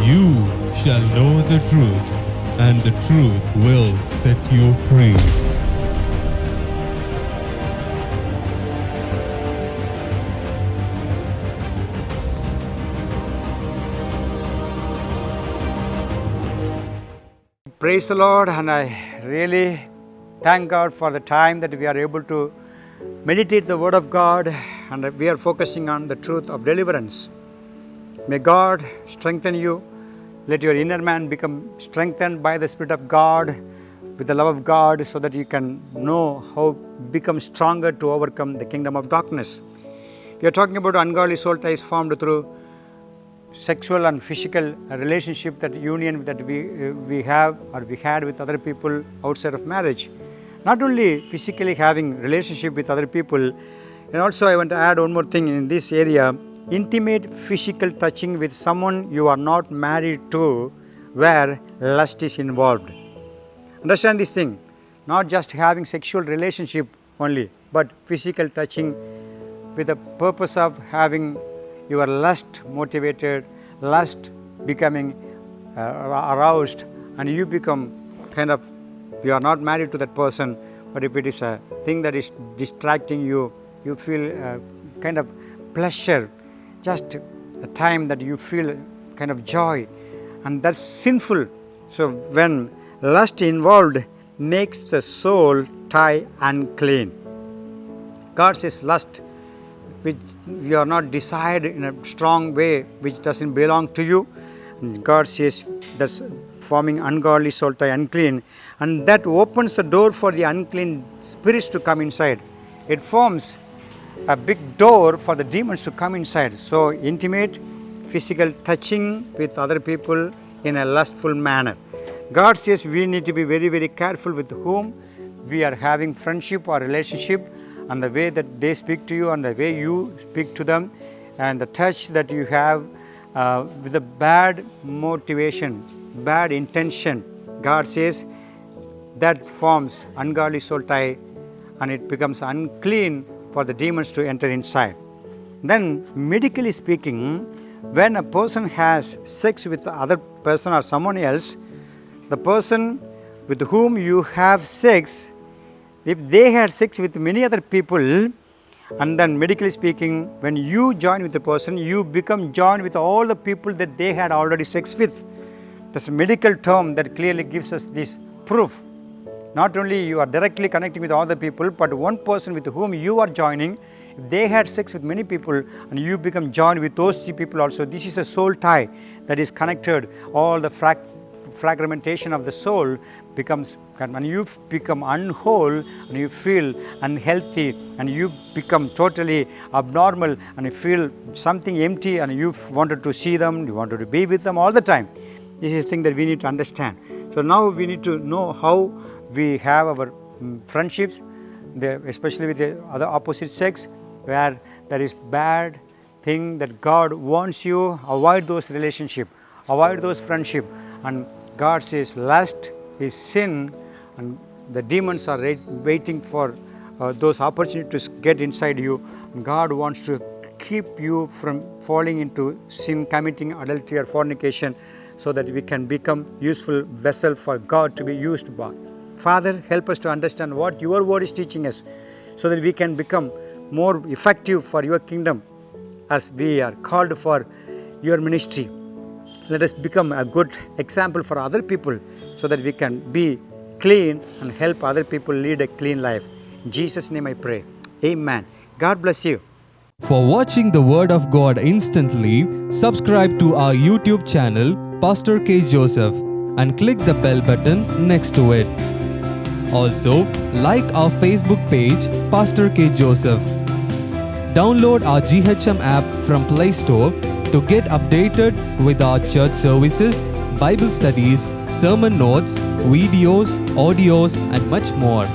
you shall know the truth, and the truth will set you free. Praise the Lord, and I really thank God for the time that we are able to meditate the Word of God, and we are focusing on the truth of deliverance. May God strengthen you. Let your inner man become strengthened by the Spirit of God with the love of God, so that you can know how become stronger to overcome the kingdom of darkness. We are talking about ungodly soul ties formed through sexual and physical relationship, that union that we have or we had with other people outside of marriage. Not only physically having relationship with other people, and also I want to add one more thing in this area: intimate physical touching with someone you are not married to, where lust is involved. Understand this thing, not just having sexual relationship only, but physical touching with the purpose of having your lust motivated, lust becoming aroused, and you become kind of, you are not married to that person, but if it is a thing that is distracting you, you feel kind of pleasure, just a time that you feel kind of joy, and that's sinful. So when lust involved makes the soul tie unclean. God says lust, which you are not desired in a strong way, which doesn't belong to you. And God says that's forming ungodly soul tie unclean, and that opens the door for the unclean spirits to come inside. It forms a big door for the demons to come inside. So intimate physical touching with other people in a lustful manner. God says we need to be very, very careful with whom we are having friendship or relationship, and the way that they speak to you and the way you speak to them, and the touch that you have with a bad motivation, bad intention. God says that forms ungodly soul tie, and it becomes unclean for the demons to enter inside. Then medically speaking, when a person has sex with the other person or someone else, the person with whom you have sex, if they had sex with many other people, and then medically speaking, when you join with the person, you become joined with all the people that they had already sex with. That's a medical term that clearly gives us this proof. Not only you are directly connecting with all the people, but one person with whom you are joining, if they had sex with many people and you become joined with those three people also, this is a soul tie that is connected. All the fragmentation of the soul becomes, and you become unwhole, and you feel unhealthy, and you become totally abnormal, and you feel something empty, and you wanted to see them, you wanted to be with them all the time. This is a thing that we need to understand. So now we need to know how we have our friendships, especially with the other opposite sex, where there is bad thing that God wants you, avoid those relationships, avoid those friendships. And God says lust is sin, and the demons are waiting for those opportunities to get inside you. And God wants to keep you from falling into sin, committing adultery or fornication, so that we can become useful vessel for God to be used by. Father, help us to understand what your word is teaching us, so that we can become more effective for your kingdom as we are called for your ministry. Let us become a good example for other people, so that we can be clean and help other people lead a clean life. In Jesus' name I pray. Amen. God bless you. For watching the Word of God instantly, subscribe to our YouTube channel, Pastor K. Joseph, and click the bell button next to it. Also, like our Facebook page, Pastor K. Joseph. Download our GHM app from Play Store to get updated with our church services, Bible studies, sermon notes, videos, audios, and much more.